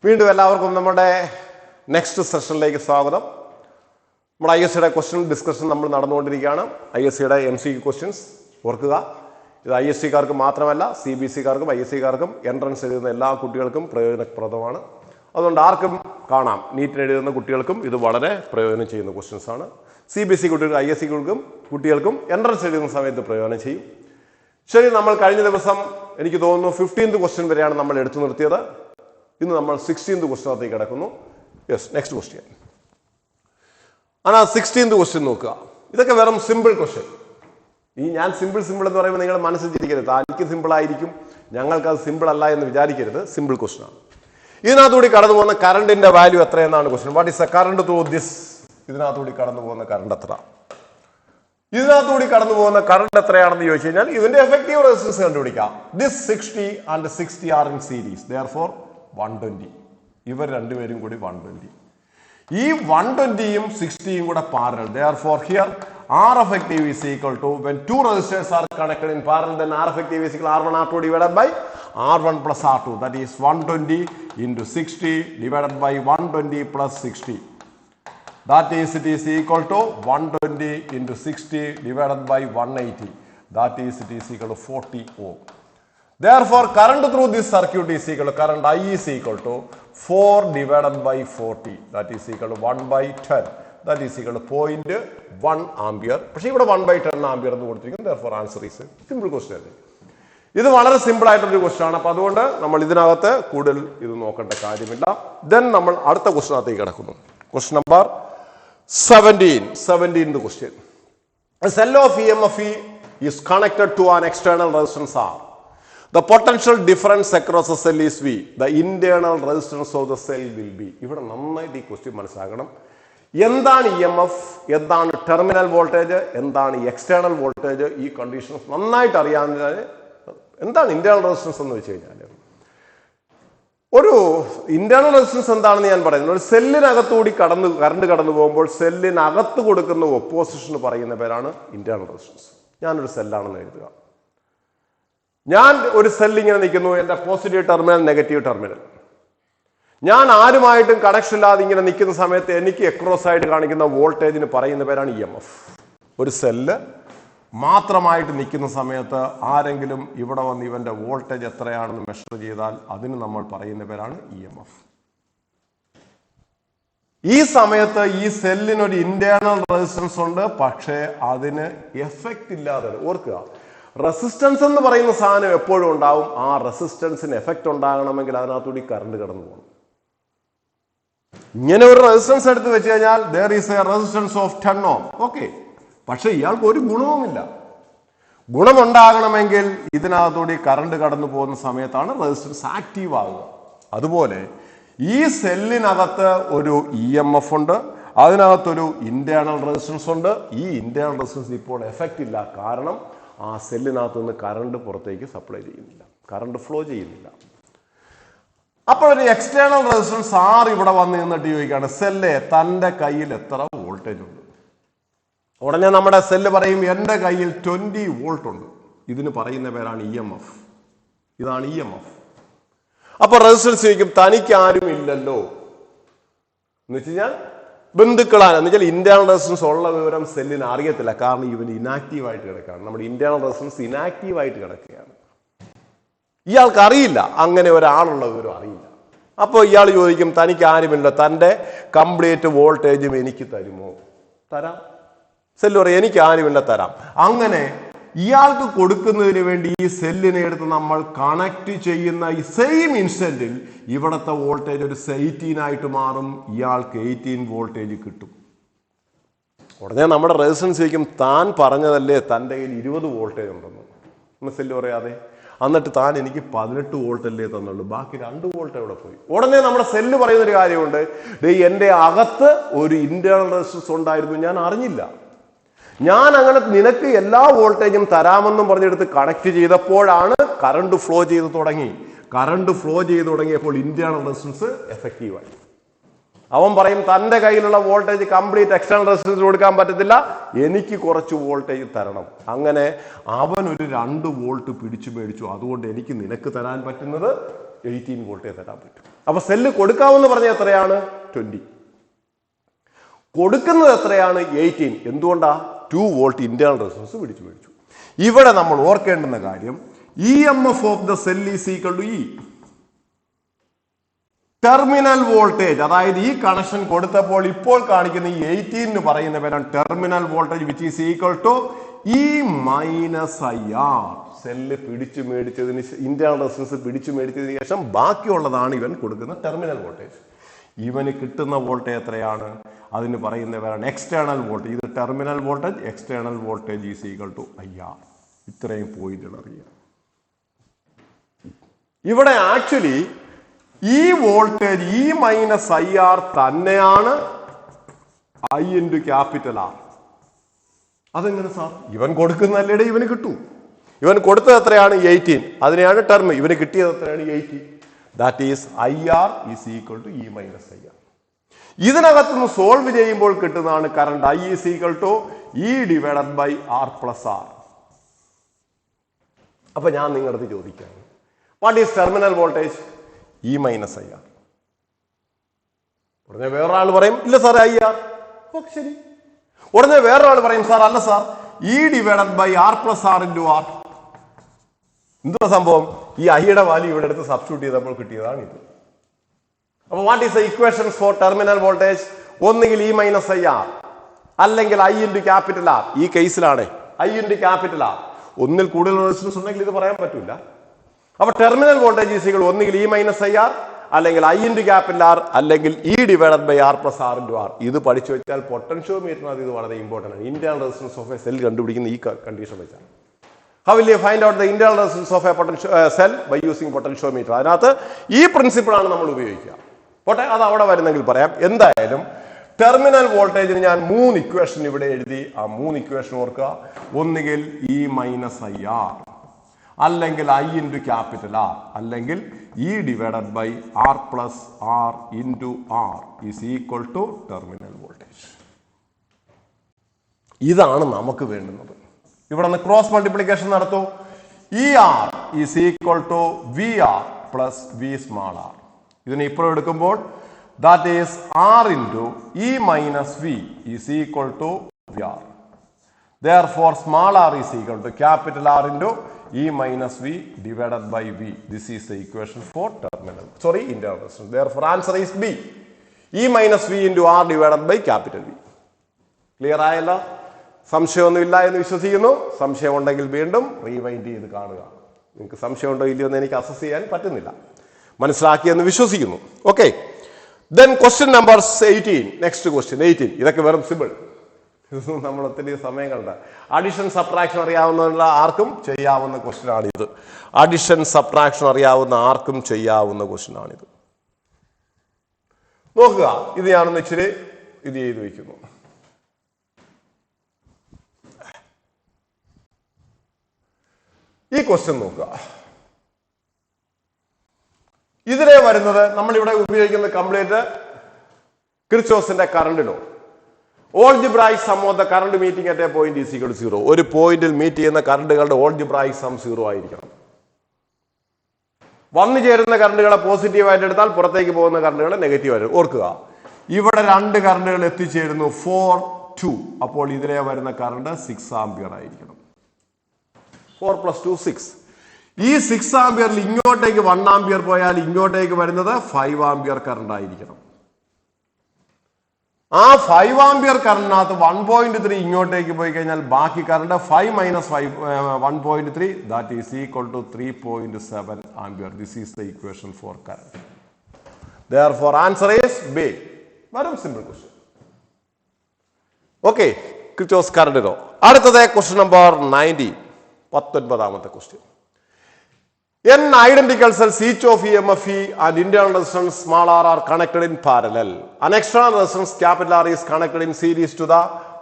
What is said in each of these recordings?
വീണ്ടും എല്ലാവർക്കും നമ്മുടെ നെക്സ്റ്റ് സെഷനിലേക്ക് സ്വാഗതം. നമ്മുടെ ISCയുടെ ക്വസ്റ്റ്യൻ ഡിസ്കഷൻ നമ്മൾ നടന്നുകൊണ്ടിരിക്കുകയാണ്. ISCയുടെ MCQ ക്വസ്റ്റ്യൻസ് ഓർക്കുക, ഇത് ISCക്കാർക്ക് മാത്രമല്ല CBSEക്കാർക്കും ISCക്കാർക്കും എൻട്രൻസ് എഴുതുന്ന എല്ലാ കുട്ടികൾക്കും പ്രയോജനപ്രദമാണ്. അതുകൊണ്ട് ആർക്കും കാണാം, നീറ്റിന് എഴുതുന്ന കുട്ടികൾക്കും ഇത് വളരെ പ്രയോജനം ചെയ്യുന്ന ക്വസ്റ്റ്യൻസ് ആണ്. CBSE കുട്ടികൾക്കും ISCകൾക്കും കുട്ടികൾക്കും എൻട്രൻസ് എഴുതുന്ന സമയത്ത് പ്രയോജനം ചെയ്യും. ശരി, നമ്മൾ കഴിഞ്ഞ ദിവസം എനിക്ക് തോന്നുന്നു 15th ക്വസ്റ്റ്യൻ വരെയാണ് നമ്മൾ എടുത്തു നിർത്തിയത്. ഇന്ന് നമ്മൾ 16th ക്വസ്റ്റ്യനകത്തേക്ക് കിടക്കുന്നു. Yes, next question. ആ 16th ക്വസ്റ്റ്യൻ നോക്കുക. ഇതൊക്കെ വെറും സിമ്പിൾ ക്വസ്റ്റ്യൻ. ഈ ഞാൻ സിമ്പിൾ എന്ന് പറയുമ്പോൾ നിങ്ങൾ മനസ്സിലിരിക്കരുത്, എനിക്ക് സിമ്പിൾ ആയിരിക്കും, ഞങ്ങൾക്ക് അത് സിമ്പിൾ അല്ല എന്ന് വിചാരിക്കരുത്. സിമ്പിൾ ക്വസ്റ്റ്യൻ ആണ്. ഇതിനകത്തുകൂടി കടന്നു പോകുന്ന കറണ്ടിന്റെ വാല്യൂ എത്രയെന്നാണ് question. What is a current through this? ഇതിനകത്തുകൂടി കടന്നു പോകുന്ന കറണ്ട് എത്ര? ഇതിനകത്തുകൂടി കടന്നു പോകുന്ന കറണ്ട് എത്രയാണെന്ന് ചോദിച്ചു കഴിഞ്ഞാൽ ഇതിന്റെ എഫക്റ്റീവ് റെസിസ്റ്റൻസ് കണ്ടുപിടിക്കാം. This 60 and 60 R in series, therefore 120. ഇവർ രണ്ടുപേരും കൂടി 120. ഈ 120യും 60യും കൂടെ parallel, therefore here R effective is equal to, when two resistors are connected in parallel, then R effective is equal to R1 R2 divided by R1 plus R2, that is 120 into 60 divided by 120 plus 60. That is, it is equal to 120 into 60 divided by 180. That is, it is equal to 40 ohm. Therefore, current through this circuit is equal to, current I is equal to 4 divided by 40. That is equal to 1 by 10. That is equal to 0.1 ampere. പക്ഷേ ഇവിടെ 1 by 10 ampere എന്ന് കൊടുത്തിരിക്കുന്നു. Therefore, answer is simple question. ഇത് വളരെ simple ആയിട്ടൊരു question ആണ്. അപ്പൊ അതുകൊണ്ട് നമ്മൾ ഇതിനകത്ത് കൂടുതൽ ഇത് നോക്കേണ്ട കാര്യമില്ല. ദെൻ നമ്മൾ അടുത്ത ക്വസ്റ്റ്യനകത്തേക്ക് കിടക്കുന്നു. Question number 17th question. A cell of EMF is connected to an external resistance R. The potential difference across the cell is V. The internal resistance of the cell will be. ഇവിടെ നന്നായിട്ട് ഈ question മനസ്സിലാക്കണം. എന്താണ് EMF, എന്താണ് terminal voltage, എന്താണ് external voltage, ഈ conditions നന്നായിട്ട് അറിയാവുന്നതിന് എന്താണ് ഇന്റേണൽ റെസിസ്റ്റൻസ് എന്ന് വെച്ച് കഴിഞ്ഞാൽ, ഒരു ഇന്റേണൽ റെസിസ്റ്റൻസ് എന്താണെന്ന് ഞാൻ പറയുന്നത്, ഒരു സെല്ലിനകത്തുകൂടി കറണ്ട് കടന്നു പോകുമ്പോൾ സെല്ലിനകത്ത് കൊടുക്കുന്ന ഒപ്പോസിഷന് പറയുന്ന പേരാണ് ഇന്റേണൽ റെസിസ്റ്റൻസ്. ഞാനൊരു സെല്ലാണെന്ന് എഴുതുക. ഞാൻ ഒരു സെല്ല് ഇങ്ങനെ നിൽക്കുന്നു, എൻ്റെ പോസിറ്റീവ് ടെർമിനൽ നെഗറ്റീവ് ടെർമിനൽ. ഞാൻ ആരുമായിട്ടും കണക്ഷൻ ഇല്ലാതെ ഇങ്ങനെ നിൽക്കുന്ന സമയത്ത് എനിക്ക് എക്രോസ് ആയിട്ട് കാണിക്കുന്ന വോൾട്ടേജിന് പറയുന്ന പേരാണ് EMF. ഒരു സെല്ല് മാത്രമായിട്ട് നിൽക്കുന്ന സമയത്ത് ആരെങ്കിലും ഇവിടെ വന്ന് ഇവന്റെ വോൾട്ടേജ് എത്രയാണെന്ന് മെഷർ ചെയ്താൽ അതിന് നമ്മൾ പറയുന്ന പേരാണ് EMF. ഈ സമയത്ത് ഈ സെല്ലിനൊരു ഇന്റേണൽ റെസിസ്റ്റൻസ് ഉണ്ട്, പക്ഷേ അതിന് എഫക്റ്റ് ഇല്ലാതെ. ഓർക്കുക, റെസിസ്റ്റൻസ് എന്ന് പറയുന്ന സാധനം എപ്പോഴും ഉണ്ടാവും. ആ റെസിസ്റ്റൻസിന് എഫക്റ്റ് ഉണ്ടാകണമെങ്കിൽ അതിനകത്തുകൂടി കറണ്ട് കടന്നു പോകണം. ഇങ്ങനെ ഒരു റെസിസ്റ്റൻസ് എടുത്ത് വെച്ച് കഴിഞ്ഞാൽ there is a resistance of 10 ohm. Okay, പക്ഷെ ഇയാൾക്ക് ഒരു ഗുണവുമില്ല. ഗുണമുണ്ടാകണമെങ്കിൽ ഇതിനകത്തുകൂടി കറണ്ട് കടന്നു പോകുന്ന സമയത്താണ് റെസിസ്റ്റൻസ് ആക്റ്റീവ് ആകുക. അതുപോലെ ഈ സെല്ലിനകത്ത് ഒരു EMF ഉണ്ട്, അതിനകത്തൊരു ഇന്റേണൽ റെസിസ്റ്റൻസ് ഉണ്ട്. ഈ ഇന്റേണൽ റെസിസ്റ്റൻസ് ഇപ്പോൾ എഫക്റ്റ് ഇല്ല, കാരണം ആ സെല്ലിനകത്ത് നിന്ന് കറണ്ട് പുറത്തേക്ക് സപ്ലൈ ചെയ്യുന്നില്ല, കറണ്ട് ഫ്ലോ ചെയ്യുന്നില്ല. അപ്പോൾ ഒരു എക്സ്റ്റേണൽ റെസിസ്റ്റൻസ് R ഇവിടെ വന്ന് നിന്നിട്ട് ചോദിക്കുകയാണ്, സെല്ല് തൻ്റെ കയ്യിൽ എത്ര വോൾട്ടേജ് ഉണ്ട്? ഉടനെ നമ്മുടെ സെല്ല് പറയും, എൻ്റെ കയ്യിൽ 20 വോൾട്ട് ഉണ്ട്. ഇതിന് പറയുന്ന പേരാണ് EMF. ഇതാണ് EMF. അപ്പൊ റെസിസ്റ്റൻസ് ചോദിക്കും, തനിക്ക് ആരും ഇല്ലല്ലോ എന്ന് വെച്ച് കഴിഞ്ഞാൽ ബന്ധുക്കളാണ് എന്ന് വെച്ചാൽ ഇന്റേണൽ റെസിസ്റ്റൻസ് ഉള്ള വിവരം സെല്ലിന് അറിയത്തില്ല, കാരണം ഇവന് ഇനാക്റ്റീവ് ആയിട്ട് കിടക്കുകയാണ്. നമ്മുടെ ഇന്റേണൽ റെസിസ്റ്റൻസ് ഇനാക്റ്റീവ് ആയിട്ട് കിടക്കുകയാണ്. ഇയാൾക്ക് അറിയില്ല, അങ്ങനെ ഒരാളുള്ള വിവരം അറിയില്ല. അപ്പോൾ ഇയാൾ ചോദിക്കും, തനിക്ക് ആരുമില്ല, തൻ്റെ കംപ്ലീറ്റ് വോൾട്ടേജും എനിക്ക് തരുമോ? തരാം. സെല്ല് പറയും, എനിക്ക് ആരുമില്ല, തരാം. അങ്ങനെ ഇയാൾക്ക് കൊടുക്കുന്നതിന് വേണ്ടി ഈ സെല്ലിനെ എടുത്ത് നമ്മൾ കണക്ട് ചെയ്യുന്ന ഈ സെയിം ഇൻസ്റ്റന്റിൽ ഇവിടുത്തെ വോൾട്ടേജ് ഒരു 18 ആയിട്ട് മാറും. ഇയാൾക്ക് 18 വോൾട്ടേജ് കിട്ടും. ഉടനെ നമ്മുടെ റെസിസ്റ്റൻസ് ചോദിക്കും, താൻ പറഞ്ഞതല്ലേ തൻ്റെ കയ്യിൽ 20 വോൾട്ടേജ് ഉണ്ടെന്ന്. സെല്ല് പറയാതെ, എന്നിട്ട് താൻ എനിക്ക് 18 വോൾട്ട് അല്ലേ തന്നുള്ളൂ, ബാക്കി 2 വോൾട്ട് എവിടെ പോയി? ഉടനെ നമ്മുടെ സെല്ല് പറയുന്നൊരു കാര്യമുണ്ട്, എൻ്റെ അകത്ത് ഒരു ഇന്റേണൽ റെസിസ്റ്റൻസ് ഉണ്ടായിരുന്നു, ഞാൻ അറിഞ്ഞില്ല. ഞാൻ അങ്ങനെ നിനക്ക് എല്ലാ വോൾട്ടേജും തരാമെന്നും പറഞ്ഞെടുത്ത് കണക്ട് ചെയ്തപ്പോഴാണ് കറണ്ട് ഫ്ലോ ചെയ്ത് തുടങ്ങി. കറണ്ട് ഫ്ലോ ചെയ്ത് തുടങ്ങിയപ്പോൾ ഇന്റേണൽ റെസിസ്റ്റൻസ് എഫക്റ്റീവായി. അവൻ പറയും, തൻ്റെ കയ്യിലുള്ള വോൾട്ടേജ് കംപ്ലീറ്റ് എക്സ്റ്റേണൽ റെസിസ്റ്റൻസ് കൊടുക്കാൻ പറ്റത്തില്ല, എനിക്ക് കുറച്ച് വോൾട്ടേജ് തരണം. അങ്ങനെ അവൻ ഒരു 2 വോൾട്ട് പിടിച്ചു മേടിച്ചു. അതുകൊണ്ട് എനിക്ക് നിനക്ക് തരാൻ പറ്റുന്നത് 18 വോൾട്ടേ തരാൻ പറ്റും. അപ്പൊ സെല്ല് കൊടുക്കാമെന്ന് പറഞ്ഞ എത്രയാണ്? 20. കൊടുക്കുന്നത് എത്രയാണ്? 18. എന്തുകൊണ്ടാ? 2 വോൾട്ട് ഇന്റേണൽ റെസിസ്റ്റൻസ് പിടിച്ചു മേടിച്ചു. ഇവിടെ നമ്മൾ ഓർക്കേണ്ടുന്ന കാര്യം EMF of the cell is equal to E. Terminal voltage, അതായത് ഈ കണക്ഷൻ കൊടുത്തപ്പോൾ ഇപ്പോൾ കാണിക്കുന്ന ഈ 18 പറയുന്ന പേരാണ് terminal voltage, which is equal to E minus IR. Cell പിടിച്ചു മേടിച്ചതിന് ഇന്റേണൽ റെസിസ്റ്റൻസ് പിടിച്ചു മേടിച്ചതിന് ശേഷം ബാക്കിയുള്ളതാണ് ഇവൻ കൊടുക്കുന്ന ടെർമിനൽ വോൾട്ടേജ്. ഇവന് കിട്ടുന്ന വോൾട്ടേജ് എത്രയാണ്? അതിന് പറയുന്ന പേരാണ് എക്സ്റ്റേണൽ വോൾട്ടേജ്. ഇത് terminal voltage, external voltage is equal to IR. ഇത്രയും പോയിന്റുകൾ അറിയാം. ഇവിടെ ആക്ച്വലി ഈ വോൾട്ടേജ് E മൈനസ് IR തന്നെയാണ് I ഇൻറ്റു ക്യാപിറ്റൽ R. അതെങ്ങനെ സാർ? ഇവൻ കൊടുക്കുന്നല്ലേ ഇവന് കിട്ടൂ. ഇവൻ കൊടുത്തത് എത്രയാണ്? 18. അതിനെയാണ് ടെർമ്. ഇവന് കിട്ടിയത് എത്രയാണ്? 80. That is IR is equal to E minus IR. ഇതിനകത്തുനിന്ന് സോൾവ് ചെയ്യുമ്പോൾ കിട്ടുന്നതാണ് current I is equal to E divided by R plus R. അപ്പൊ ഞാൻ നിങ്ങളുടെ ചോദിക്കാം, what is terminal voltage? E minus IR. ഉടനെ വേറൊരാൾ പറയും ഇല്ല സാർ IR. ഓക്കെ, ശരി. ഉടനെ വേറൊരാൾ പറയും സാർ അല്ല sir, E divided by R plus R into R. എന്താ സംഭവം? ഈ ഐയുടെ വാല്യൂ ഇവിടെ എടുത്ത് സബ്സ്റ്റിറ്റ്യൂട്ട് ചെയ്തപ്പോൾ കിട്ടിയതാണ് ഇത്. അപ്പൊ what is the equations four terminal voltage? ഒന്നുകിൽ E മൈനസ് IR അല്ലെങ്കിൽ I ഇൻറ്റു ക്യാപിറ്റൽ R. ഈ കേസിലാണ് I ഇൻറ്റു ക്യാപിറ്റൽ R. ഒന്നിൽ കൂടുതൽ റെസിസ്റ്റൻസ് ഉണ്ടെങ്കിൽ ഇത് പറയാൻ പറ്റില്ല. അപ്പൊ ടെർമിനൽ വോൾട്ടേജ് ഈസ് ഈക്വൽ ഒന്നുകിൽ E മൈനസ് IR അല്ലെങ്കിൽ I ഇൻറ്റു ക്യാപിറ്റൽ R അല്ലെങ്കിൽ E divided by R plus R into R. ഇത് പഠിച്ചു വെച്ചാൽ പൊട്ടൻഷ്യോമീറ്ററിനകത്ത് ഇത് വളരെ ഇമ്പോർട്ടൻ്റ് ആണ്. Internal resistance of a cell കണ്ടുപിടിക്കുന്ന ഈ കണ്ടീഷൻ വെച്ചാണ്. How will you find out the internal resistance of a cell? By using potentiometer. അതിനകത്ത് ഈ പ്രിൻസിപ്പിൾ ആണ് നമ്മൾ ഉപയോഗിക്കുക. പോട്ടെ, അത് അവിടെ വരുന്നെങ്കിൽ പറയാം. എന്തായാലും ടെർമിനൽ വോൾട്ടേജിന് ഞാൻ 3 ഇക്വേഷൻ ഇവിടെ എഴുതി. ആ 3 ഇക്വേഷൻ ഓർക്കുക. ഒന്നുകിൽ E മൈനസ് IR അല്ലെങ്കിൽ I ഇൻറ്റു ക്യാപിറ്റൽ R അല്ലെങ്കിൽ E divided by R plus R into R is equal to terminal voltage. ഇതാണ് നമുക്ക് വേണ്ടുന്നത്. ഇവിടെ നിന്ന് ക്രോസ് മൾട്ടിപ്ലിക്കേഷൻ നടത്തൂ. ER is equal to VR plus V small r. ഇതിനെ ഇപ്പോൾ എടുക്കുമ്പോൾ that is R into E minus V is equal to VR. Therefore small r is equal to capital R into E minus V divided by V. This is the equation for terminal. Sorry, internal resistance. Therefore answer is B. E minus V into R divided by capital V. Clear ആയല്ലോ? സംശയമൊന്നുമില്ല എന്ന് വിശ്വസിക്കുന്നു. സംശയം ഉണ്ടെങ്കിൽ വീണ്ടും rewind ചെയ്ത് കാണുക. നിങ്ങൾക്ക് സംശയമുണ്ടോ ഇല്ലയോ എന്ന് എനിക്ക് അസസ് ചെയ്യാൻ പറ്റുന്നില്ല. മനസ്സിലാക്കിയെന്ന് വിശ്വസിക്കുന്നു. Okay, then question number 18. Next question 18. ഇതൊക്കെ വെറും സിമ്പിൾ. ഇതൊന്നും നമ്മൾ ഒത്തിരി സമയം കണ്ട. അഡിഷൻ സബ്ട്രാക്ഷൻ അറിയാവുന്ന ആർക്കും ചെയ്യാവുന്ന ക്വസ്റ്റ്യൻ ആണിത്. അഡിഷൻ സബ്ട്രാക്ഷൻ അറിയാവുന്ന ആർക്കും ചെയ്യാവുന്ന ക്വസ്റ്റ്യൻ ആണിത്. നോക്കുക, ഇത് ഞാനൊന്ന് ഇച്ചിരി ഇത് ചെയ്ത് വയ്ക്കുന്നു. ഈ ക്വസ്റ്റ്യൻ നോക്കുക. ഇതിലെ വരുന്നത് നമ്മളിവിടെ ഉപയോഗിക്കുന്ന കംപ്ലീറ്റ് കിർച്ചോഫിന്റെ current law. Algebraic sum of the current meeting at a point is equal to 0. ഒരു പോയിന്റിൽ മീറ്റ് ചെയ്യുന്ന കറണ്ടുകളുടെ ഓൾജിബ്രായിക് സം 0 ആയിരിക്കണം. വന്നു ചേരുന്ന കറണ്ടുകളെ പോസിറ്റീവായിട്ട് എടുത്താൽ പുറത്തേക്ക് പോകുന്ന കറണ്ടുകളെ നെഗറ്റീവായിട്ട്. ഓർക്കുക, ഇവിടെ 2 കറണ്ടുകൾ എത്തിച്ചേരുന്നു 4, 2. അപ്പോൾ ഇതിലെ വരുന്ന കറണ്ട് 6 ആംപിയർ ആയിരിക്കണം. 4 + 2 6. ഈ 6 ആംപിയറിൽ ഇങ്ങോട്ടേക്ക് 1 ആംപിയർ പോയാൽ ഇങ്ങോട്ടേക്ക് വരുന്നത് 5 ആംപിയർ കറണ്ട് ആയിരിക്കണം. ആ 5 ആംപിയർ കറണ്ടിനകത്ത് 1.3 ഇങ്ങോട്ടേക്ക് പോയി കഴിഞ്ഞാൽ ബാക്കി current 5 minus 1.3 that is equal to 3.7 ampere. This is the equation for current. Therefore answer is B. Very simple question. Okay, Kirchhoff's current law. അടുത്തത് ക്വസ്റ്റ്യൻ നമ്പർ 19. 19ാമത്തെ question. N identical cells, each of EMF E and internal resistance small r are connected in parallel. An external resistance capital R is connected in series to the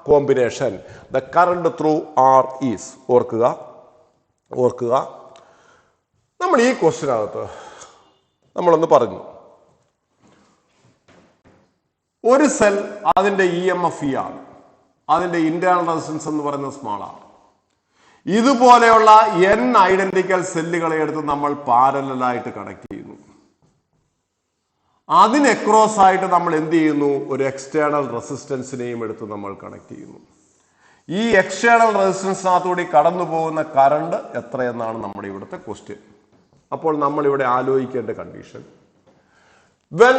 combination. The current through R is. ഓർക്കുക, നമ്മൾ ഈ ക്വസ്റ്റ്യനകത്ത് നമ്മളൊന്ന് പറഞ്ഞു, ഒരു cell അതിന്റെ EMF E ആണ്, അതിന്റെ internal resistance എന്ന് പറയുന്നത് സ്മാൾ r. ഇതുപോലെയുള്ള n ഐഡന്റിക്കൽ സെല്ലുകളെ എടുത്ത് നമ്മൾ പാരലലായിട്ട് കണക്ട് ചെയ്യുന്നു. അതിന് അക്രോസ് ആയിട്ട് നമ്മൾ എന്ത് ചെയ്യുന്നു? ഒരു എക്സ്റ്റേണൽ റെസിസ്റ്റൻസിനെയും എടുത്ത് നമ്മൾ കണക്ട് ചെയ്യുന്നു. ഈ എക്സ്റ്റേണൽ റെസിസ്റ്റൻസിനകത്തുകൂടി കടന്നു പോകുന്ന കറണ്ട് എത്രയെന്നാണ് നമ്മുടെ ഇവിടുത്തെ ക്വസ്റ്റ്യൻ. അപ്പോൾ നമ്മൾ ഇവിടെ ആലോചിക്കേണ്ട condition, when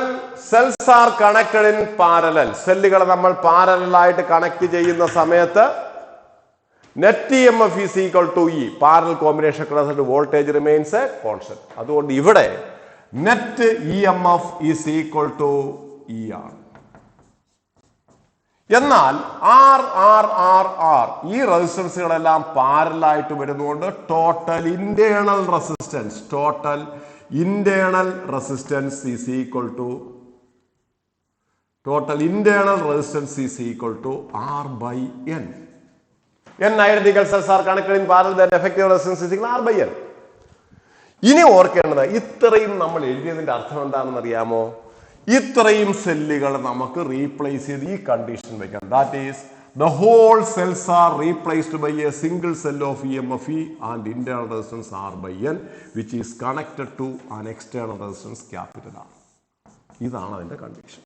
cells are connected in parallel, സെല്ലുകളെ നമ്മൾ പാരലലായിട്ട് കണക്ട് ചെയ്യുന്ന സമയത്ത് net EMF is equal to E. Parallel combination voltage remains A constant. അതുകൊണ്ട് ഇവിടെ net EMF is equal to E ആണ്. എന്നാൽ ആർ ആർ ആർ ആർ ഈ റെസിസ്റ്റൻസുകളെല്ലാം പാരലായിട്ട് വരുന്നതുകൊണ്ട് total internal resistance is equal to R by N. n identical cells are connected in parallel, then effective resistance is equal to R by N. ഇനി ഓർക്കേണ്ടത്, ഇത്രയും നമ്മൾ എഴുതിയതിന്റെ അർത്ഥം എന്താണെന്ന് അറിയാമോ? ഇത്രയും സെല്ലുകൾ നമുക്ക് റീപ്ലേസ് ചെയ്ത് ഈ കണ്ടീഷൻ വെക്കാം. That is the whole cells are replaced by a single cell of EMF E and internal resistance R by N, which is connected to an external resistance capital R. ഇതാണ് അതിന്റെ condition.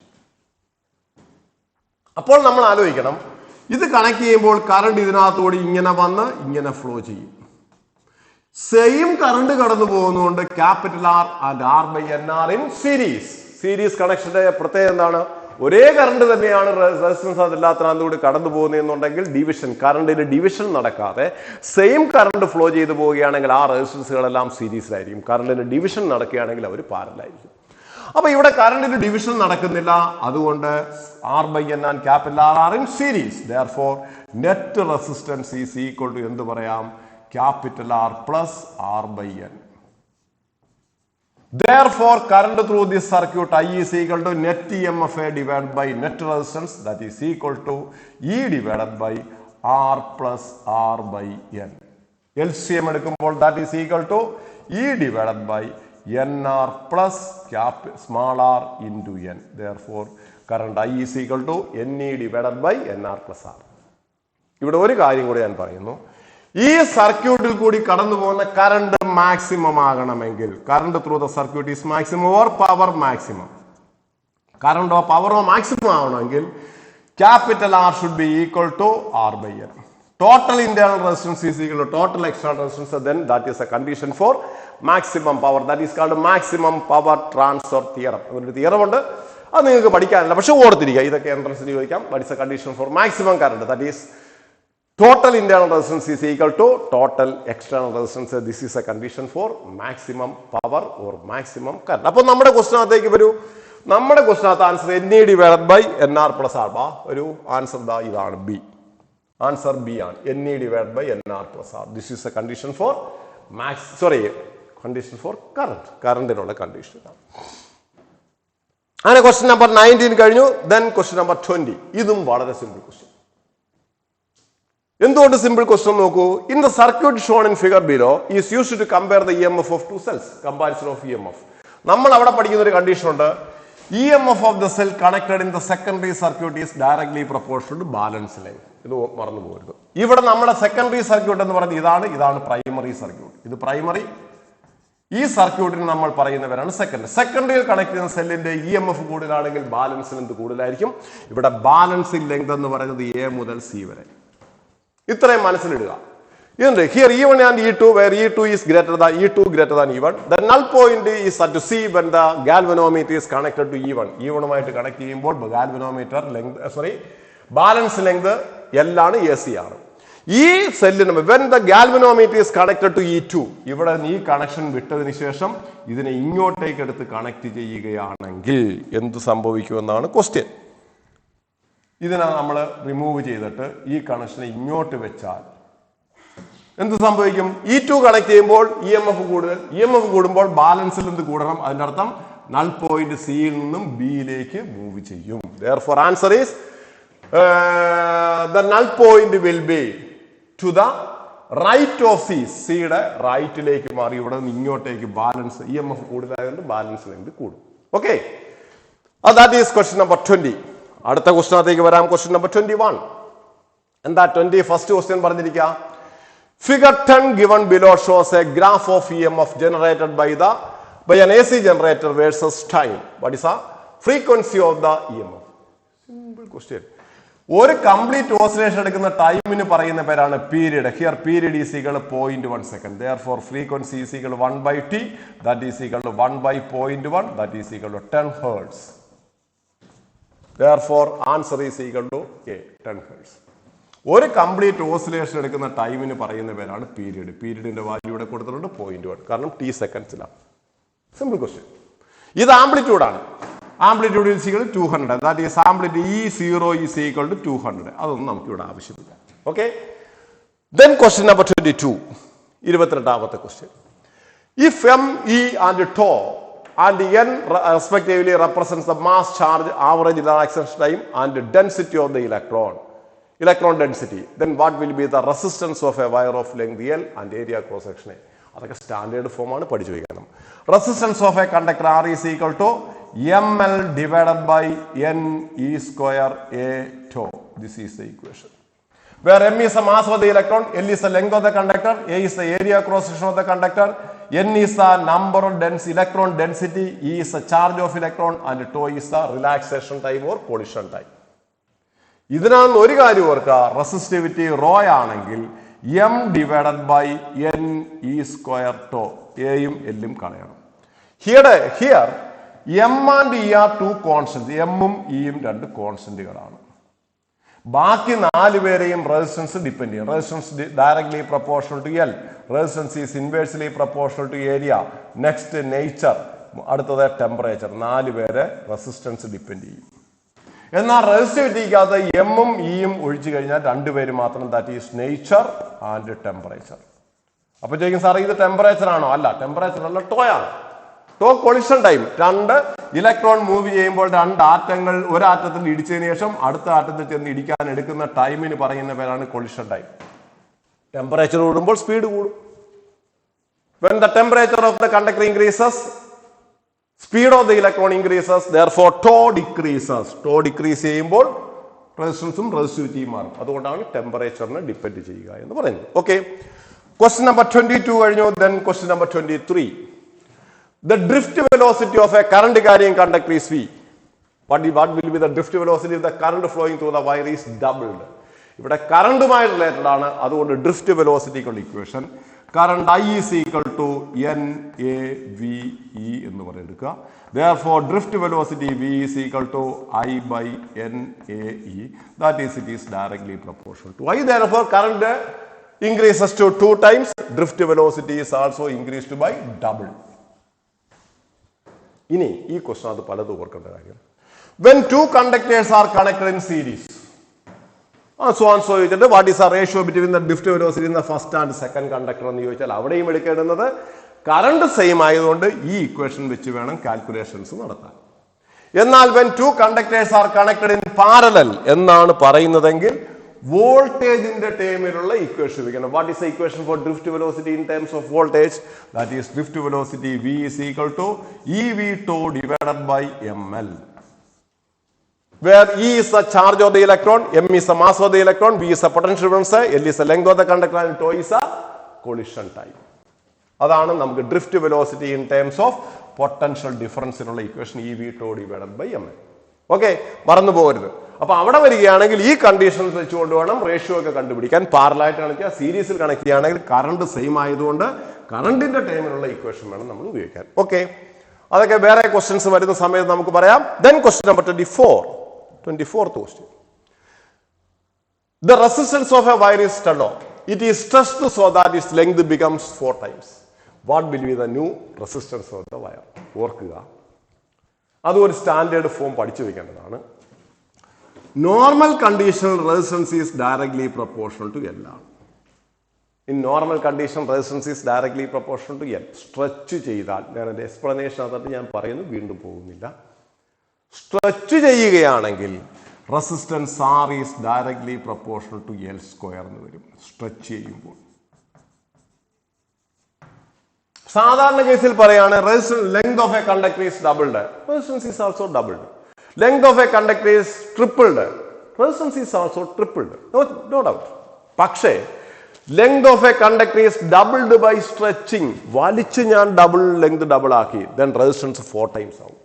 അപ്പോൾ നമ്മൾ ആലോചിക്കണം, ഇത് connect ചെയ്യുമ്പോൾ current ഇതിനകത്തുകൂടി ഇങ്ങനെ വന്ന് ഇങ്ങനെ ഫ്ലോ ചെയ്യും. സെയിം കറണ്ട് കടന്നു പോകുന്നതുകൊണ്ട് capital R and R by N R in series കണക്ഷന്റെ പ്രത്യേകത എന്താണ്? ഒരേ കറണ്ട് തന്നെയാണ് റെസിസ്റ്റൻസ് അതില്ലാത്തതിനകത്തുകൂടി കടന്നു പോകുന്നതെന്നുണ്ടെങ്കിൽ കറണ്ടിന് ഡിവിഷൻ നടക്കാതെ സെയിം കറണ്ട് ഫ്ലോ ചെയ്തു പോവുകയാണെങ്കിൽ ആ റെസിസ്റ്റൻസുകളെല്ലാം സീരീസിലായിരിക്കും. കറണ്ടിന് ഡിവിഷൻ നടക്കുകയാണെങ്കിൽ അവർ പാരലായിരിക്കും. അപ്പൊ ഇവിടെ കറണ്ടിന് ഡിവിഷൻ നടക്കുന്നില്ല, അതുകൊണ്ട് R by N and capital R R in series. Therefore net resistance is equal to എന്ത് പറയാം? Capital R plus R by N. Therefore, current through this circuit I is equal to net EMF divided by net resistance, that is equal to E divided by R plus R by N. LCM എടുക്കുമ്പോൾ that is equal to E divided by NR plus small r into N. Therefore, current I is equal to NE divided by NR plus R. ഇവിടെ ഒരു കാര്യം കൂടി ഞാൻ പറയുന്നു, ഈ സർക്യൂട്ടിൽ കൂടി കടന്നു പോകുന്ന കറണ്ട് മാക്സിമം ആകണമെങ്കിൽ current through the circuit is maximum or power maximum, കറണ്ടോ പവറോ മാക്സിമം ആവണമെങ്കിൽ capital R should be equal to R by N. Total internal resistance is equal to total external resistance, then that is a condition for maximum power. That is called maximum power transfer theorem. ഒരു theorem ഉണ്ട്, അത് നിങ്ങൾക്ക് പഠിക്കാനില്ല, പക്ഷെ ഓർത്തിരിക്കുക, ഇതൊക്കെ എൻട്രൻസിന് ചോദിക്കാം. What is a condition for maximum current? That is total internal resistance is equal to total external resistance. This is a condition for maximum power or maximum current. അപ്പോൾ നമ്മുടെ ക്വസ്റ്റ്യനകത്തേക്ക് വരൂ. നമ്മുടെ ക്വസ്റ്റ്യനകത്ത് answer NE divided by NR plus R. ഒരു answer ഇതാണ് B. Answer B ആണ്, NE divided by NR plus R. This is a condition for condition for current. കറണ്ടിനുള്ള കണ്ടീഷൻ. അങ്ങനെ ക്വസ്റ്റ്യൻ നമ്പർ 19 കഴിഞ്ഞു. Then question number 20. ഇതും വളരെ simple question. എന്തുകൊണ്ട് simple question നോക്കൂ. In the circuit shown in figure below is used to compare the EMF of two cells. Comparison of EMF. നമ്മൾ അവിടെ പഠിക്കുന്ന ഒരു കണ്ടീഷൻ ഉണ്ട്, EMF of the cell connected in the secondary circuit is directly proportional to balance length. ഇത് മറന്നു പോകരുത്. ഇവിടെ നമ്മുടെ സെക്കൻഡറി സർക്യൂട്ട് എന്ന് പറയുന്നത് ഇതാണ് പ്രൈമറി സർക്യൂട്ട്. ഇത് പ്രൈമറി. ഈ സർക്യൂട്ടിന് നമ്മൾ പറയുന്നവരാണ് സെക്കൻഡറിയിൽ കണക്ട് ചെയ്യുന്ന സെല്ലിന്റെ EMF കൂടുതലാണെങ്കിൽ ബാലൻസ് ലെങ്ത് കൂടുതലായിരിക്കും. ഇവിടെ ബാലൻസിംഗ് ലെങ്ത് എന്ന് പറയുന്നത് A മുതൽ C വരെ. ഇത്രയും മനസ്സിലിടുക. ഇതുണ്ട് here E1 and E2 where E2 is greater than E1. The null point is at C when the galvanometer is connected to E1. E1 connect ചെയ്യുമ്പോൾ galvanometer balance length L ആണ്, AC ആണ്. ഈ സെല്ലിന് when the galvanometer is connected to E2, ഇവിടെ ഈ connection വിട്ടതിന് ശേഷം ഇതിനെ ഇങ്ങോട്ടേക്ക് എടുത്ത് കണക്ട് ചെയ്യുകയാണെങ്കിൽ എന്ത് സംഭവിക്കുമെന്നാണ് ക്വസ്റ്റ്യൻ. ഇതിനെ നമ്മൾ റിമൂവ് ചെയ്തിട്ട് ഈ കണക്ഷനെ ഇങ്ങോട്ട് വെച്ചാൽ എന്ത് സംഭവിക്കും? E2 കണക്ട് ചെയ്യുമ്പോൾ EMF കൂടുമ്പോൾ ബാലൻസിൽ എന്ത് കൂടണം? അതിന്റെ അർത്ഥം നൾ പോയിന്റ് സിയിൽ നിന്നും ബിയിലേക്ക് മൂവ് ചെയ്യും. Therefore answer is the null point will be to the right of C. സിയുടെ റൈറ്റിലേക്ക് മാറി ഇവിടെ നിന്ന് ഇങ്ങോട്ടേക്ക് ബാലൻസ് EMF കൂടുതലായതുകൊണ്ട് ബാലൻസ് ലെങ്ത് കൂടും. Okay, that is question number 20. അടുത്ത ക്വസ്റ്റ്യനകത്തേക്ക് വരാം. Question number 21. എന്താ 21st ക്വസ്റ്റ്യൻ പറഞ്ഞിരിക്കുക? Figure 10 given below shows a graph of EMF generated by the by an AC generator versus time. What is the frequency of the EMF? Simple question. ഒരു complete oscillation എടുക്കുന്ന ടൈമിന് പറയുന്ന പേരാണ് period. Here period is equal to 0.1 second. Therefore frequency is equal to 1/t, that is equal to 1/0.1, that is equal to 10 hertz. Therefore answer is equal to 10 hertz. ഒരു complete oscillation എടുക്കുന്ന ടൈമിന് പറയുന്ന പേരാണ് period. പീരീഡിന്റെ value ഇവിടെ കൊടുത്തിട്ടുണ്ട് 0.1, കാരണം t സെക്കൻഡ്സിലാണ്. Simple question. ഇത് ആംപ്ലിറ്റ്യൂഡാണ്. Amplitude is equal to 200. That is amplitude E0 is equal to 200. അതൊന്നും നമുക്ക് ഇവിടെ ആവശ്യമില്ല. ഓക്കെ. ദെൻ ക്വസ്റ്റ്യൻ നമ്പർ 22, 22ാമത്തെ question. If ME and tau and N respectively represents the mass charge, average relaxation time and density of the electron density, then what will be the resistance of a wire of length L and area cross section A? അതൊക്കെ standard ഫോമാണ്, പഠിച്ചു വയ്ക്കണം. Resistance of a conductor R is equal to ML divided by N E square A tau. This is the equation. Where M is the mass of the electron, L is the length of the conductor, A is the area cross section of the conductor, N is the number of electron density, E is the charge of electron, and tau is the relaxation time or collision time. ഇതിനാണ് ഒരു കാര്യം ഓർക്കുക, resistivity raw ആണെങ്കിൽ M divided by N E square tau, എയും എല്ലും കളയണം. Here M and E are two constants. M ഉം E യും രണ്ട് കോൺസ്റ്റന്റുകളാണ്. ബാക്കി 4 പേരെയും റെസിസ്റ്റൻസ് ഡിപ്പെൻഡ് ചെയ്യും. Resistance directly proportional to L, resistance is inversely proportional to area, next nature, അടുത്തത് ടെമ്പറേച്ചർ. 4 പേരെ റെസിസ്റ്റൻസ് ഡിപ്പെൻഡ് ചെയ്യും. എന്നാൽ റെസിസ്റ്റിവിറ്റിക്കകത്ത് M ഉം E യും ഒഴിച്ചു കഴിഞ്ഞാൽ 2 പേര് മാത്രം, that is nature and temperature. അപ്പൊ ചോദിക്കും സാർ ഇത് ടെമ്പറേച്ചർ ആണോ? അല്ല, ടെമ്പറേച്ചർ അല്ല, ടോ ആണ്. Tau collision time. 2 electron move ചെയ്യുമ്പോൾ 2 ആറ്റങ്ങൾ ഒരു ആറ്റത്തിൽ ഇടിച്ചതിന് ശേഷം അടുത്ത ആറ്റത്തിൽ ചെന്ന് ഇടിക്കാൻ എടുക്കുന്ന ടൈമിന് പറയുന്ന പേരാണ് കൊളിഷൻ ടൈം. ടെമ്പറേച്ചർ കൂടുമ്പോൾ സ്പീഡ് കൂടും. When the temperature of the conductor increases, speed of the electron increases, therefore tau decreases. Tau decrease ചെയ്യുമ്പോൾ റെസിസ്റ്റൻസും റെസിസ്റ്റിവിറ്റിയും മാറും. അതുകൊണ്ടാണ് ടെമ്പറേച്ചറിനെ ഡിപ്പെൻഡ് ചെയ്യുക എന്ന് പറയുന്നത്. ഓക്കെ. ക്വസ്റ്റ്യൻ നമ്പർ 22 കഴിഞ്ഞു. Then question number 23. The drift velocity of a current carrying conductor is V. What will be the drift velocity if the current flowing through the wire is doubled? ഇവിടെ കറണ്ടുമായി related ആണ്, അതുകൊണ്ട് drift വെലോസിറ്റിക്കുള്ള equation current I is equal to NAVE എന്ന് പറയുക. Therefore drift velocity V is equal to I by NAE. That is, it is directly proportional to I. Therefore current increases to 2 times, drift velocity is also increased by double. ഇനി ഈ question അത് പലതും ഓർക്കേണ്ട കാര്യം. When 2 conductors are connected in series, so ചോദിച്ചിട്ട് what is ആ ratio between the drift velocity in the first and second conductor എന്ന് ചോദിച്ചാൽ അവിടെയും എടുക്കേണ്ടുന്നത് കറണ്ട് സെയിം ആയതുകൊണ്ട് ഈ ഇക്വേഷൻ വെച്ച് വേണം കാൽക്കുലേഷൻസ് നടത്താൻ. എന്നാൽ when 2 conductors are connected in parallel എന്നാണ് പറയുന്നതെങ്കിൽ വോൾട്ടേജിന്റെ ടേമിലുള്ള ഇക്വേഷൻ ഉപയോഗിക്കണം. What is the equation for drift velocity in terms of voltage? That is drift velocity V is equal to EV tau divided by ML, where E is the charge of the electron, M is the mass of the electron, V is the potential difference, L is the length of the conductor, and tau is the collision time. അതാണ് നമുക്ക് drift velocity in terms of potential ഡിഫറൻസിനുള്ള equation EV tau divided by ML. Okay, മറന്നു പോകരുത്. അപ്പൊ അവിടെ വരികയാണെങ്കിൽ ഈ conditions വെച്ചുകൊണ്ട് വേണം റേഷ്യോ ഒക്കെ കണ്ടുപിടിക്കാൻ. പാരലായിട്ട് കണക്ട് ചെയ്യുക, സീരീസിൽ കണക്ട് ചെയ്യുകയാണെങ്കിൽ കറണ്ട് സെയിം ആയതുകൊണ്ട് കറണ്ടിന്റെ ടൈമിലുള്ള ഇക്വേഷൻ വേണം നമ്മൾ ഉപയോഗിക്കാൻ. ഓക്കെ, അതൊക്കെ വേറെ ക്വസ്റ്റ്യൻസ് വരുന്ന സമയത്ത് നമുക്ക് പറയാം. Then question number 24th question. The resistance of a wire is turned on. It is stretched so that its length becomes 4 times. What will be the new resistance of the wire? ഓർക്കുക, അത് ഒരു standard form പഠിച്ചു വെക്കേണ്ടതാണ്. Normal condition resistance is directly proportional to L ആണ്. In normal condition resistance is directly proportional to L. Stretch ചെയ്താൽ, ഞാൻ എൻ്റെ explanation അകത്ത് ഞാൻ പറയുന്നു, വീണ്ടും പോകുന്നില്ല. സ്ട്രെച്ച് ചെയ്യുകയാണെങ്കിൽ resistance R is directly proportional to L square എന്ന് വരും. സ്ട്രെച്ച് ചെയ്യുമ്പോൾ സാധാരണ കേസിൽ പറയാണ് length of a conductor is doubled, resistance is also doubled. Length of a conductor is tripled, resistance is also tripled, no doubt. പക്ഷേ length of a conductor is doubled by stretching. വലിച്ച് ഞാൻ length double ആക്കി, then resistance 4 times ആവും.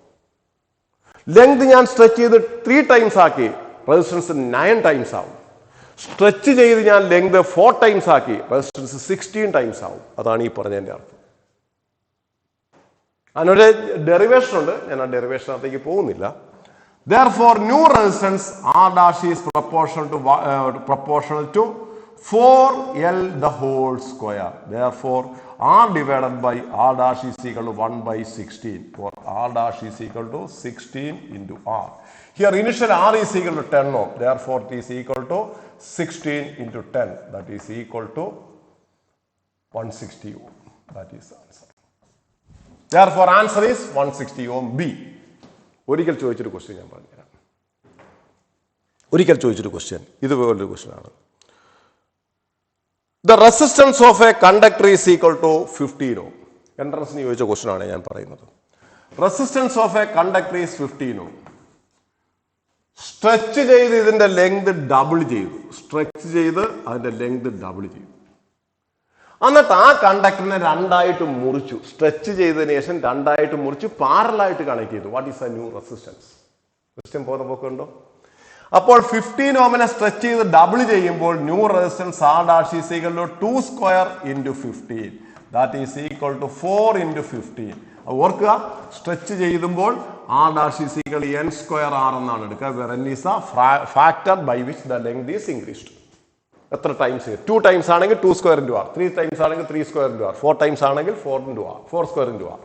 Length ഞാൻ stretch ചെയ്ത് 3 times ആക്കി, resistance 9 times ആവും. Stretch ചെയ്ത് ഞാൻ ലെങ്ത് 4 times ആക്കി, റെസിസ്റ്റൻസ് 16 times ആവും. അതാണ് ഈ പറഞ്ഞതിന്റെ അർത്ഥം. അതിനൊരു ഡെറിവേഷൻ ഉണ്ട്, ഞാൻ ആ ഡെറിവേഷനകത്തേക്ക് പോകുന്നില്ല. Therefore, new resistance R dash is proportional to 4L the whole square. Therefore, R divided by R dash is equal to 1 by 16. For R dash is equal to 16 into R. Here initial R is equal to 10 ohm. Therefore, it is equal to 16 into 10. That is equal to 160 ohm. That is the answer. Therefore, answer is 160 ohm B. ഒരിക്കൽ ചോദിച്ചൊരു question ഞാൻ പറഞ്ഞുതരാം. ഒരിക്കൽ ചോദിച്ചൊരു question, ഇതുപോലൊരു question ആണ്. The resistance of a conductor is equal to 15 ohm. എൻട്രൻസിന് ചോദിച്ച ക്വസ്റ്റ്യൻ ആണ് ഞാൻ പറയുന്നത്. Resistance of a conductor is 15 ohm. Stretch ചെയ്ത് ഇതിന്റെ ലെങ്ത് ഡബിൾ ചെയ്തു. സ്ട്രെച്ച് ചെയ്ത് അതിന്റെ ലെങ്ത് ഡബിൾ ചെയ്തു. എന്നിട്ട് ആ കണ്ടക്ടറിനെ രണ്ടായിട്ട് മുറിച്ചു. സ്ട്രെച്ച് ചെയ്തതിനു ശേഷം രണ്ടായിട്ട് മുറിച്ച് പാരലായിട്ട് കണക്ട് ചെയ്തു. What is A new resistance? Question പോകുന്ന പോക്കുണ്ടോ? അപ്പോൾ 15 ohmനെ സ്ട്രെച്ച് ചെയ്ത് ഡബിൾ ചെയ്യുമ്പോൾ new resistance R dash is equal to 2 square into 15. That is equal to 4 into 15. ഓർക്കുക, സ്ട്രെച്ച് ചെയ്യുമ്പോൾ R dash is equal to n square R എന്നാണ് എടുക്കുക. where n is a factor by which the length is increased. എത്ര times? 2 times ആണെങ്കിൽ 2 square into R, 3 times ആണെങ്കിൽ 3 square into R, 4 times ആണെങ്കിൽ 4 square into R.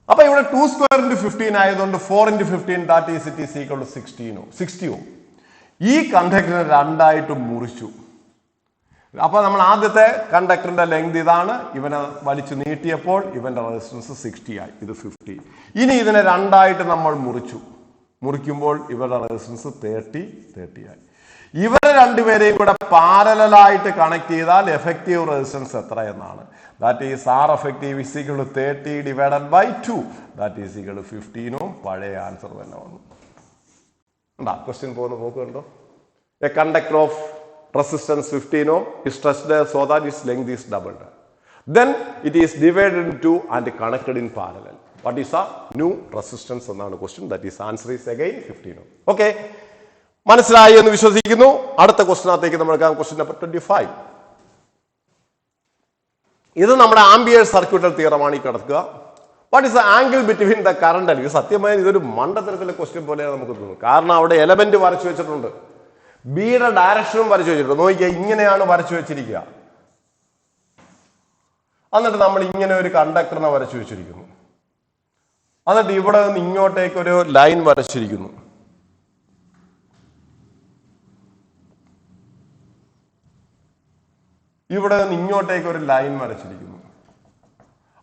അപ്പൊ ഇവിടെ 2 square into 15 ആയതുകൊണ്ട് 4 into 15 that is it is equal to 60 ohm. ഈ കണ്ടക്ടറിനെ രണ്ടായിട്ട് മുറിച്ചു. അപ്പൊ നമ്മൾ ആദ്യത്തെ കണ്ടക്ടറിന്റെ ലെങ്ത് ഇതാണ്. ഇവനെ വലിച്ചു നീട്ടിയപ്പോൾ ഇവന്റെ റെസിസ്റ്റൻസ് 60 ആയി, ഇത് 50. ഇനി ഇതിനെ രണ്ടായിട്ട് നമ്മൾ മുറിക്കുമ്പോൾ ഇവരുടെ റെസിസ്റ്റൻസ് 30 ആയി. ഇവരെ രണ്ടുപേരെയും കൂടെ പാരലായിട്ട് കണക്ട് ചെയ്താൽ എഫക്റ്റീവ് റെസിസ്റ്റൻസ് എത്ര എന്നാണ്. That is R effective is equal to 30 divided by 2. That is equal to 15 ohm. പഴയ ആൻസർ തന്നെ വന്നു. ഉണ്ടാ ക്വസ്റ്റ്യൻ പോകുന്ന പോക്ക് കണ്ടോ? A conductor of resistance 15 ohm is stretched so that its length is doubled. Then it is divided into and connected in parallel. What is a new resistance എന്നാണ് question. That is answer is again 15 ohm. Okay. മനസ്സിലായി എന്ന് വിശ്വസിക്കുന്നു. അടുത്ത ക്വസ്റ്റ്യനകത്തേക്ക് നമ്മൾ question number 25. ഇത് നമ്മുടെ ampere circuital തിയറമാണ് ഈ കിടക്കുക. What is the angle between the current and സത്യമായി ഇതൊരു മണ്ടത്തരത്തിലെ ക്വസ്റ്റ്യൻ പോലെയാണ് നമുക്ക് തോന്നുന്നത്. കാരണം അവിടെ എലമെന്റ് വരച്ചു വെച്ചിട്ടുണ്ട്, ബിയുടെ ഡയറക്ഷനും വരച്ചു വെച്ചിട്ടുണ്ട്. നോക്കിയാൽ ഇങ്ങനെയാണ് വരച്ചു വെച്ചിരിക്കുക. എന്നിട്ട് നമ്മൾ ഇങ്ങനെ ഒരു കണ്ടക്ടറിനെ വരച്ചു വെച്ചിരിക്കുന്നു. എന്നിട്ട് ഇവിടെ നിന്ന് ഇങ്ങോട്ടേക്ക് ഒരു ലൈൻ വരച്ചിരിക്കുന്നു. ഇവിടെ നിന്ന് ഇങ്ങോട്ടേക്ക് ഒരു ലൈൻ വരച്ചിരിക്കുന്നു.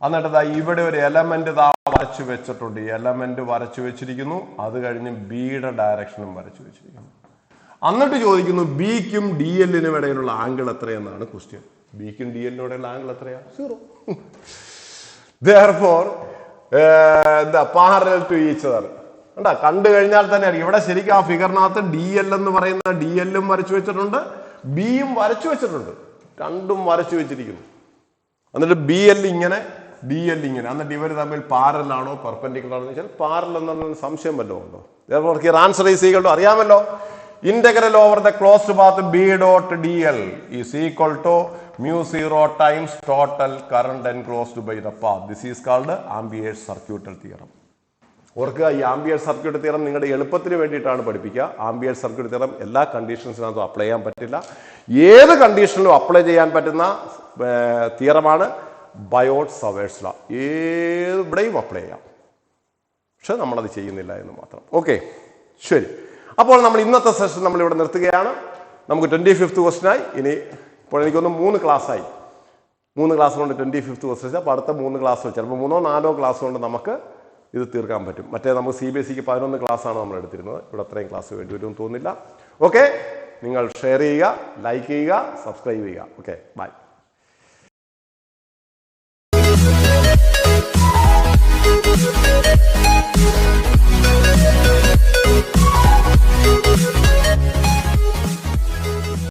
എന്നിട്ട് ഇവിടെ ഒരു എലമെന്റ് വരച്ചു വെച്ചിട്ടുണ്ട്. എലമെന്റ് വരച്ചു വെച്ചിരിക്കുന്നു. അത് കഴിഞ്ഞ് ബിയുടെ ഡയറക്ഷനും വരച്ചു വെച്ചിരിക്കുന്നു. എന്നിട്ട് ചോദിക്കുന്നു ബിക്കും ഡി എല്ലിനും ഇടയിലുള്ള ആംഗിൾ എത്രയെന്നാണ് ക്വസ്റ്റ്യൻ. ബിക്കും ഡി എല്ലിനും ഇടയിലുള്ള ആംഗിൾ എത്രയാ? 0. Therefore, the parallel to each other. കണ്ടു കഴിഞ്ഞാൽ തന്നെ ഇവിടെ ശരിക്കും ആ ഫിഗറിനകത്ത് ഡി എൽ എന്ന് പറയുന്ന ഡി എല്ലും വരച്ചു വെച്ചിട്ടുണ്ട്, ബിയും വരച്ചു വെച്ചിട്ടുണ്ട്. രണ്ടും വരച്ചു വെച്ചിരിക്കുന്നു. എന്നിട്ട് ബി എൽ ഇങ്ങനെ, ഡി എൽ ഇങ്ങനെ. എന്നിട്ട് ഇവർ തമ്മിൽ പാരലാണോ പെർപെൻഡിക്കുലർ ആണോ എന്ന് വെച്ചാൽ പാരൽ എന്നൊന്നും സംശയം വല്ലതും ഉണ്ടോ? ആൻസർ ഈസ് ഈക്വൽ ടു അറിയാമല്ലോ. Integral over the closed path B dot d l is equal to μ0 times total current enclosed by the path. This is called Ampere's circuital theorem. ഓർക്കുക, ഈ ആംബിയേഴ്സ് സർക്യൂട്ട് തിയറം നിങ്ങളുടെ എളുപ്പത്തിന് വേണ്ടിയിട്ടാണ് പഠിപ്പിക്കുക. Amperes circuit theorem എല്ലാ കണ്ടീഷൻസിനകത്തും apply ചെയ്യാൻ പറ്റില്ല. ഏത് കണ്ടീഷനിലും അപ്ലൈ ചെയ്യാൻ പറ്റുന്ന തിയറമാണ് ബയോട്ട് സവേഴ്സ് ലോ. എവിടെയും അപ്ലൈ ചെയ്യാം, പക്ഷെ നമ്മളത് ചെയ്യുന്നില്ല എന്ന് മാത്രം. ഓക്കെ, ശരി. അപ്പോൾ നമ്മൾ ഇന്നത്തെ സെഷൻ നമ്മളിവിടെ നിർത്തുകയാണ്. നമുക്ക് 25th ക്വസ്റ്റ്യനായി. ഇനി ഇപ്പോൾ എനിക്കൊന്ന് 3 ക്ലാസ്സായി. 3 ക്ലാസ് കൊണ്ട് 25th ക്വസ്റ്റ്യൻ. അപ്പോൾ അടുത്ത 3 ക്ലാസ് ചിലപ്പോൾ 3 or 4 ക്ലാസ് കൊണ്ട് നമുക്ക് ഇത് തീർക്കാൻ പറ്റും. മറ്റേ നമുക്ക് CBSEക്ക് 11 ക്ലാസ്സാണ് നമ്മൾ എടുത്തിരുന്നത്. ഇവിടെ അത്രയും ക്ലാസ് വേണ്ടി വരുമെന്ന് തോന്നുന്നില്ല. ഓക്കെ, നിങ്ങൾ ഷെയർ ചെയ്യുക, ലൈക്ക് ചെയ്യുക, സബ്സ്ക്രൈബ് ചെയ്യുക. Okay, by.